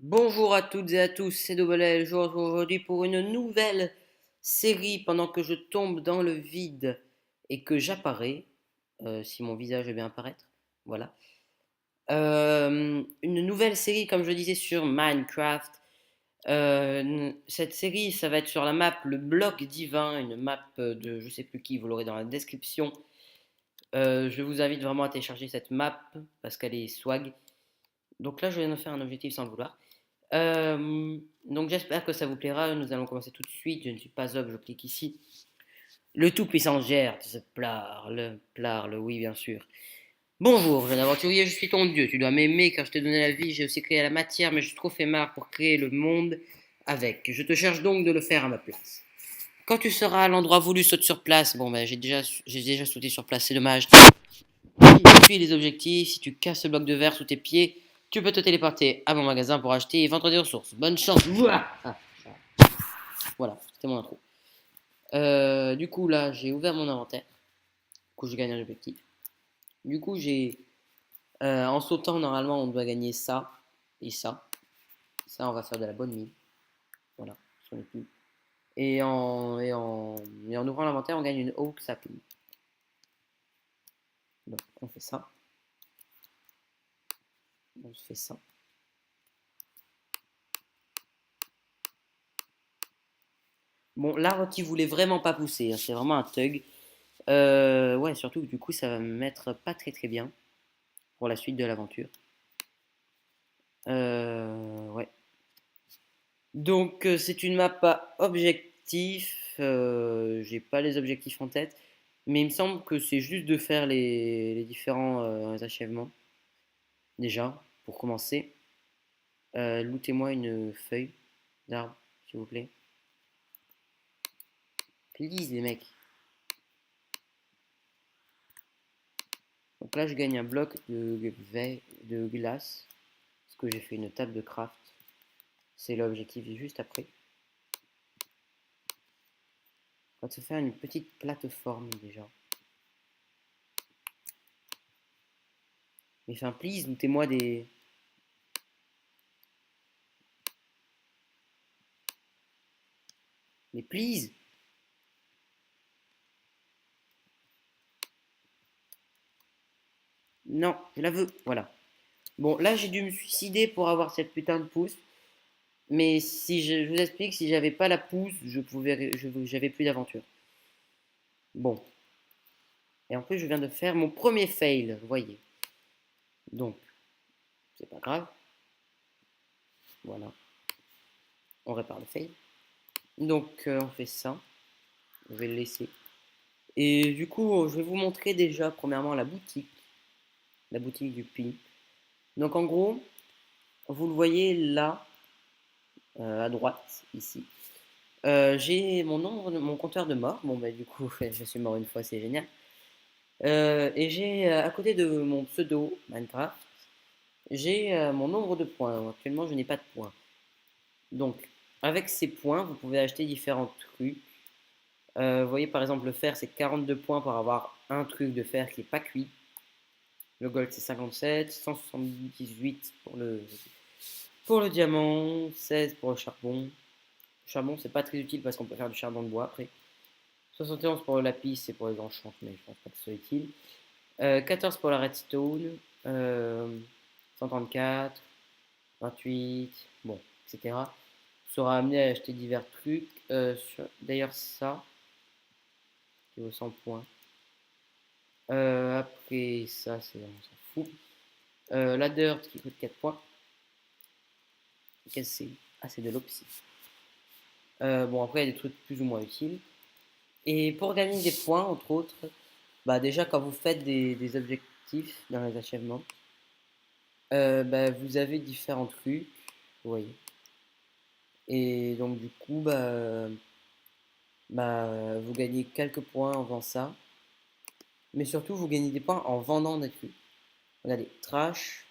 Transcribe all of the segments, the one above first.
Bonjour à toutes et à tous, c'est Double L. Je vous retrouve aujourd'hui pour une nouvelle série pendant que je tombe dans le vide et que j'apparais, si mon visage veut bien apparaître, voilà. Une nouvelle série, comme je disais, sur Minecraft. Cette série, ça va être sur la map Le Bloc Divin, une map de je sais plus qui, vous l'aurez dans la description. Je vous invite vraiment à télécharger cette map parce qu'elle est swag. Donc là, je viens de faire un objectif sans le vouloir. Donc j'espère que ça vous plaira. Nous allons commencer tout de suite. Je ne suis pas homme, je clique ici. Le tout-puissant gère ce parle, oui bien sûr. Bonjour, jeune aventurier, je suis ton dieu. Tu dois m'aimer car je t'ai donné la vie. J'ai aussi créé la matière, mais je suis trop fait marre pour créer le monde avec. Je te cherche donc de le faire à ma place. Quand tu seras à l'endroit voulu, saute sur place. Bon, ben j'ai déjà sauté sur place, c'est dommage. Si tu suis les objectifs, si tu casses ce bloc de verre sous tes pieds, tu peux te téléporter à mon magasin pour acheter et vendre des ressources. Bonne chance. Voilà, c'était mon intro. Du coup, là, j'ai ouvert mon inventaire. Du coup, je gagne un objectif. Du coup, en sautant, normalement, on doit gagner ça et ça. Ça, on va faire de la bonne mine. Voilà, sur les coups. Et en ouvrant l'inventaire, on gagne une oak sapling. Donc, on fait ça. On se fait ça. Bon, l'arbre qui voulait vraiment pas pousser, hein, c'est vraiment un thug. Ouais, surtout que du coup, ça va me mettre pas très très bien pour la suite de l'aventure. Ouais. Donc, c'est une map à objectif. J'ai pas les objectifs en tête, mais il me semble que c'est juste de faire les différents achèvements. Déjà, pour commencer, lootez-moi une feuille d'arbre, s'il vous plaît. Please, les mecs. Donc là, je gagne un bloc de glace, parce que j'ai fait une table de craft. C'est l'objectif juste après. On va se faire une petite plateforme déjà. Mais enfin, please, lootez-moi des. Mais please! Non, je la veux. Voilà. Bon, là, j'ai dû me suicider pour avoir cette putain de pousse. Mais si je vous explique, si j'avais pas la pousse, j'avais plus d'aventure. Bon. Et en plus, je viens de faire mon premier fail, vous voyez. Donc, c'est pas grave. Voilà. On répare le fail. Donc, on fait ça. Je vais le laisser. Et du coup, je vais vous montrer déjà, premièrement, la boutique. La boutique du pin. Donc, en gros, vous le voyez là, à droite, ici. J'ai mon compteur de mort. Bon, bah, du coup, je suis mort une fois, c'est génial. Et j'ai à côté de mon pseudo Minecraft, j'ai mon nombre de points. Actuellement, je n'ai pas de points. Donc, avec ces points, vous pouvez acheter différents trucs. Vous voyez, par exemple, le fer, c'est 42 points pour avoir un truc de fer qui n'est pas cuit. Le gold, c'est 57, 178 pour le diamant, 16 pour le charbon. Le charbon, c'est pas très utile parce qu'on peut faire du charbon de bois après. 71 pour le lapis, c'est pour les enchantements, mais je pense pas que ce soit utile. 14 pour la redstone. 134, 28, bon, etc. On sera amené à acheter divers trucs. D'ailleurs, ça, qui vaut 100 points. Après, ça, on s'en fout. La dirt qui coûte 4 points. Qu'est-ce que c'est? Ah, c'est de l'opsie. Bon, après, il y a des trucs plus ou moins utiles. Et pour gagner des points, entre autres, bah déjà, quand vous faites des objectifs dans les achèvements, bah, vous avez différents trucs, vous voyez. Et donc, du coup, vous gagnez quelques points en faisant ça. Mais surtout, vous gagnez des points en vendant des trucs. Regardez, trash,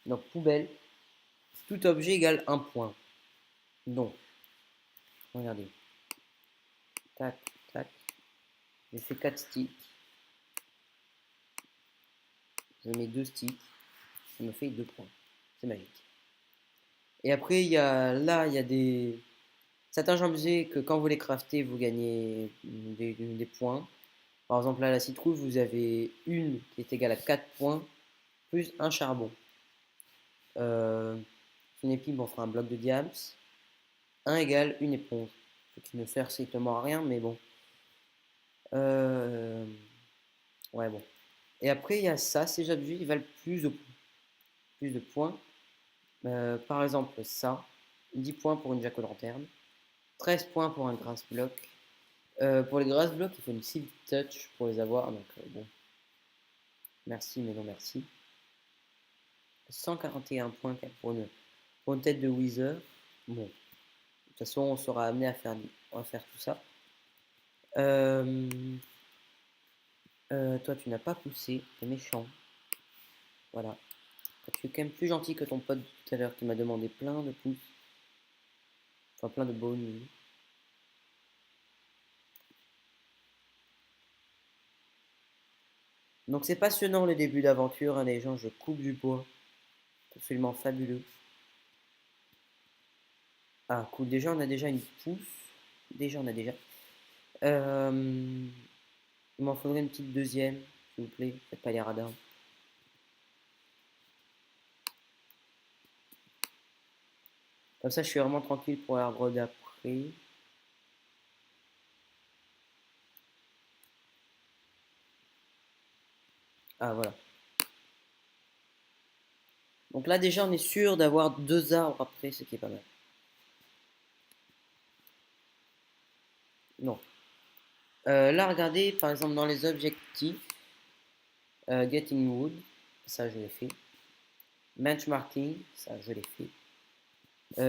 donc poubelle, tout objet égale un point. Donc, regardez, tac, tac, j'ai fait 4 sticks, je mets 2 sticks, ça me fait 2 points. C'est magique. Et après, il y a des certains objets que quand vous les craftez, vous gagnez des points. Par exemple, là, la citrouille, vous avez une qui est égale à 4 points, plus un charbon. Son épine, bon, on fera un bloc de diams. Un égale une éponge. Ce qui ne sert strictement à rien, mais bon. Euh, ouais, bon. Et après, il y a ça, ces objets, ils valent plus de points. Par exemple, ça, 10 points pour une jack-o'-lanterne, 13 points pour un grass block. Pour les grass blocks, il faut une silk touch pour les avoir, donc bon, merci, mais non merci. 141 points pour une tête de Wither. Bon, de toute façon, on sera amené à faire tout ça. Toi, tu n'as pas poussé, t'es méchant. Voilà. Tu es quand même plus gentil que ton pote tout à l'heure qui m'a demandé plein de pouces. Enfin, plein de bones. Donc c'est passionnant le début d'aventure, hein, les gens, je coupe du bois. Absolument fabuleux. Ah, cool, déjà on a déjà une pousse. Déjà on a déjà. Il m'en faudrait une petite deuxième, s'il vous plaît. Faites pas les radins. Comme ça je suis vraiment tranquille pour l'arbre d'après. Ah voilà. Donc là déjà on est sûr d'avoir deux arbres après, ce qui est pas mal. Non. Là regardez, par exemple dans les objectifs, Getting Wood, ça je l'ai fait. Benchmarking, ça je l'ai fait.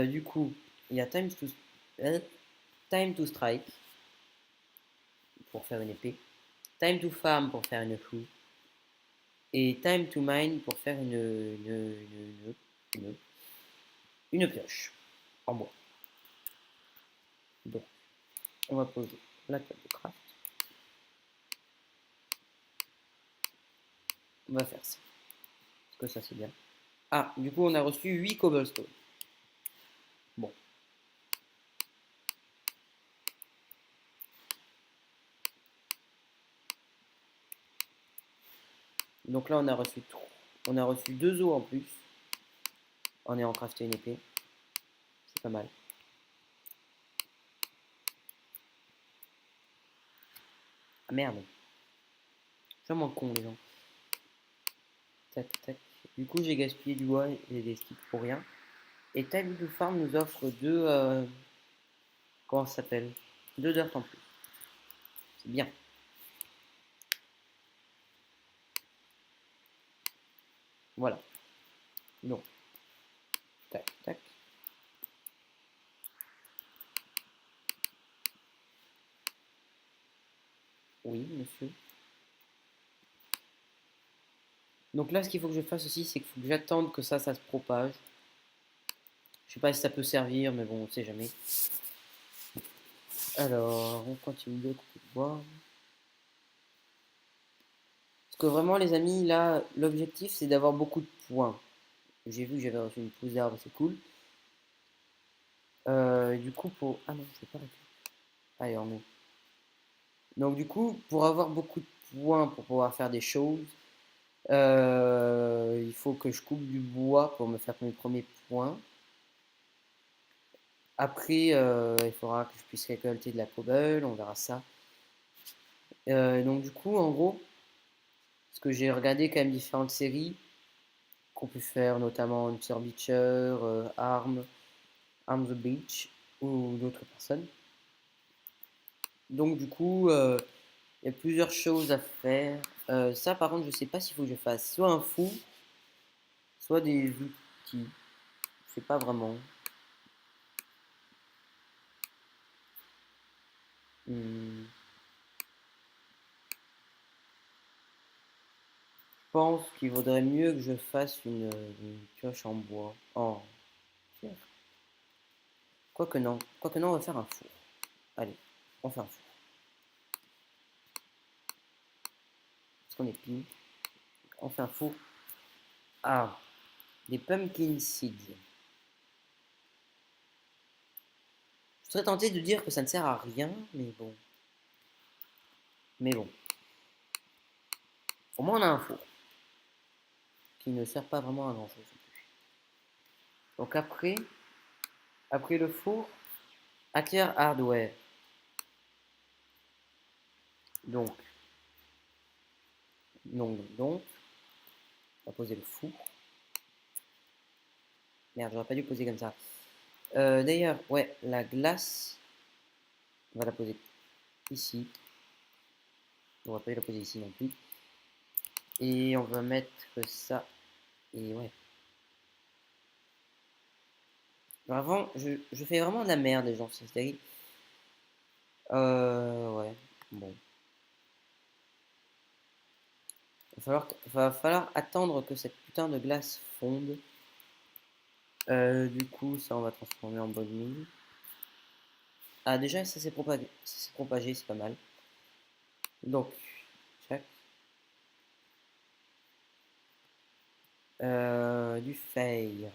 Du coup, il y a euh, time to Strike pour faire une épée. Time to Farm pour faire une fou. Et Time to Mine pour faire une, une pioche en bois. Donc, on va poser la table de craft. On va faire ça. Parce que ça c'est bien. Ah, du coup on a reçu 8 cobblestone. Bon. Donc là on a reçu 2 os en plus. En ayant crafté une épée. C'est pas mal. Ah merde. Je suis vraiment con les gens. Tac tac. Du coup j'ai gaspillé du bois et des sticks pour rien. Et Time to Farm nous offre deux. Comment ça s'appelle? Deux dirt en plus. C'est bien. Voilà. Donc, tac, tac. Oui, monsieur. Donc là, ce qu'il faut que je fasse aussi, c'est qu'il faut que j'attende que ça se propage. Je sais pas si ça peut servir, mais bon, on sait jamais. Alors, on continue de couper le bois. Parce que vraiment, les amis, là, l'objectif, c'est d'avoir beaucoup de points. J'ai vu que j'avais reçu une pousse d'arbre, c'est cool. Du coup, pour... Ah non, je sais pas. Allez, on met. Donc du coup, pour avoir beaucoup de points pour pouvoir faire des choses, il faut que je coupe du bois pour me faire mes premiers points. Après, il faudra que je puisse récolter de la cobble, on verra ça. Donc du coup, en gros, parce que j'ai regardé quand même différentes séries qu'on peut faire, notamment Hunter Beacher, Arm the Beach ou d'autres personnes. Donc du coup, il y a plusieurs choses à faire. Ça, par contre, je sais pas s'il faut que je fasse soit un fou, soit des outils. Je sais pas vraiment. Hmm, je pense qu'il vaudrait mieux que je fasse une pioche en bois. En pierre. Quoique non, on va faire un four. Allez, on fait un four. Parce qu'on est pile. On fait un four. Ah, des pumpkin seeds. serais tenté de dire que ça ne sert à rien, mais bon. Mais bon. Au moins on a un four qui ne sert pas vraiment à grand chose. Donc après le four, acquire hardware. Donc, on va poser le four. Merde, j'aurais pas dû poser comme ça. D'ailleurs, ouais, la glace, on va la poser ici. On va pas la poser ici non plus. Et on va mettre ça. Et ouais. Avant, je fais vraiment de la merde, les gens, c'est terrible. Ouais. Bon. Va falloir attendre que cette putain de glace fonde. Du coup, ça, on va transformer en bonne mine. Ah, déjà, ça s'est propagé, c'est pas mal. Donc, check. Du faire.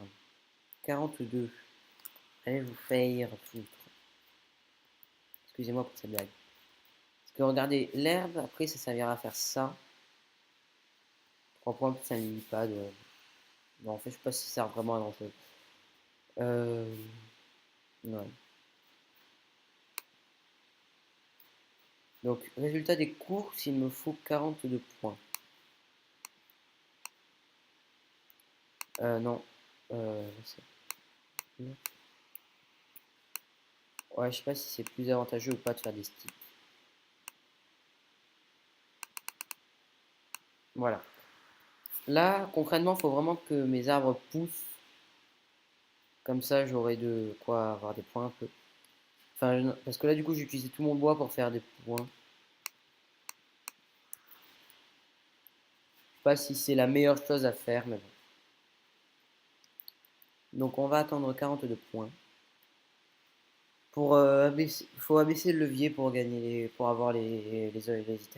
42. Allez vous faire foutre. Excusez-moi pour cette blague. Parce que regardez, l'herbe, après, ça servira à faire ça. 3 points plus un lily-pad. Non, en fait, je sais pas si ça sert vraiment à grand chose. Euh... Ouais. Donc, résultat des courses, il me faut 42 points. Non. Ouais, je sais pas si c'est plus avantageux ou pas de faire des sticks. Voilà. Là, concrètement, il faut vraiment que mes arbres poussent. Comme ça, j'aurai de quoi avoir des points un peu. Enfin, parce que là, du coup, j'ai utilisé tout mon bois pour faire des points. Je sais pas si c'est la meilleure chose à faire, mais bon. Donc, on va attendre 42 points. Pour faut abaisser le levier pour gagner pour avoir les items qui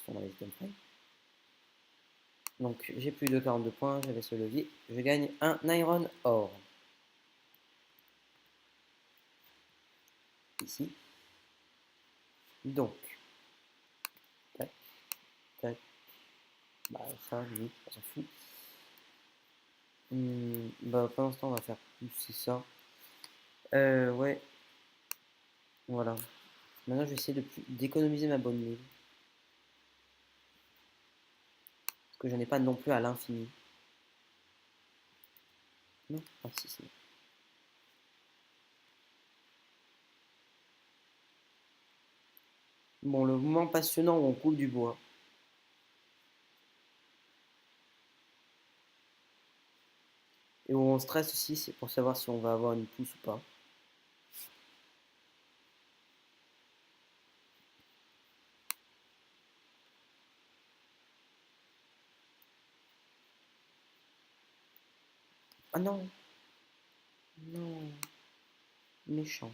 sont dans les items frame. Donc, j'ai plus de 42 points, j'abaisse le levier. Je gagne un iron ore. Ici. Donc, tac, tac. Bah, ça, limite, on s'en fout. Bah, pour l'instant, on va faire plus, c'est ça. Ouais, voilà. Maintenant, je vais essayer d'économiser ma bonne mine. Parce que j'en ai pas non plus à l'infini. Non, ah si, si. Bon, le moment passionnant où on coule du bois. Et où on stresse aussi, c'est pour savoir si on va avoir une pousse ou pas. Ah non, non, méchant.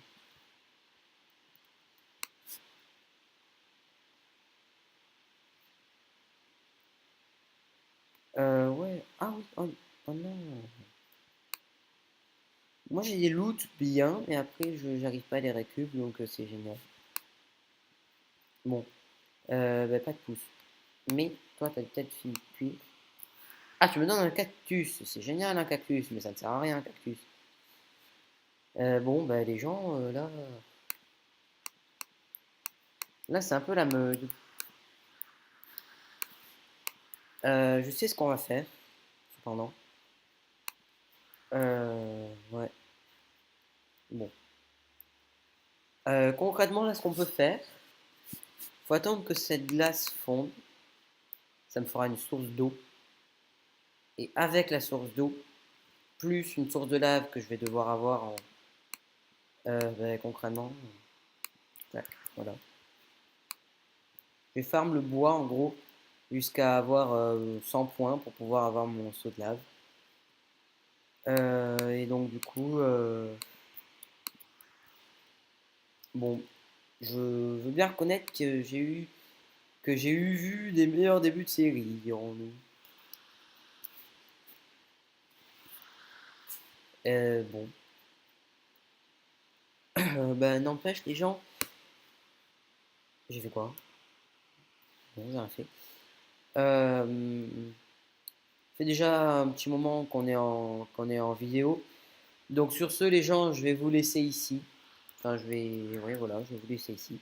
Ouais, ah oui, oh, oh non. Moi j'ai des loots bien, mais après j'arrive pas à les récup, donc c'est génial. Bon, bah, pas de pouce. Mais toi t'as peut-être fini de cuire. Ah, tu me donnes un cactus, c'est génial un cactus, mais ça ne sert à rien un cactus. Bon, bah les gens, là c'est un peu la meute. Je sais ce qu'on va faire, cependant. Ouais, bon. Concrètement, là ce qu'on peut faire, faut attendre que cette glace fonde. Ça me fera une source d'eau. Et avec la source d'eau, plus une source de lave que je vais devoir avoir ben, concrètement. Ouais, voilà. Je vais farm le bois en gros jusqu'à avoir 100 points pour pouvoir avoir mon saut de lave. Et donc du coup, bon, je veux bien reconnaître que j'ai eu vu des meilleurs débuts de série, dirons-nous. Bon, Ben, n'empêche, les gens. J'ai fait quoi? Bon, j'ai rien fait. Euh, Ça fait déjà un petit moment qu'on est en vidéo. Donc, sur ce, les gens, je vais vous laisser ici. Enfin, oui, voilà, je vais vous laisser ici.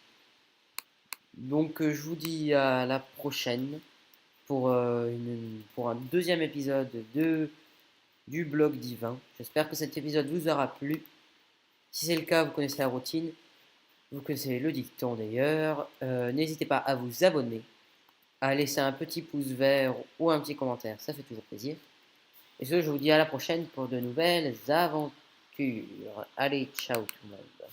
Donc, je vous dis à la prochaine pour un deuxième épisode du blog divin. J'espère que cet épisode vous aura plu. Si c'est le cas, vous connaissez la routine. Vous connaissez le dicton d'ailleurs. N'hésitez pas à vous abonner, à laisser un petit pouce vert ou un petit commentaire, ça fait toujours plaisir. Et ce, je vous dis à la prochaine pour de nouvelles aventures. Allez, ciao tout le monde.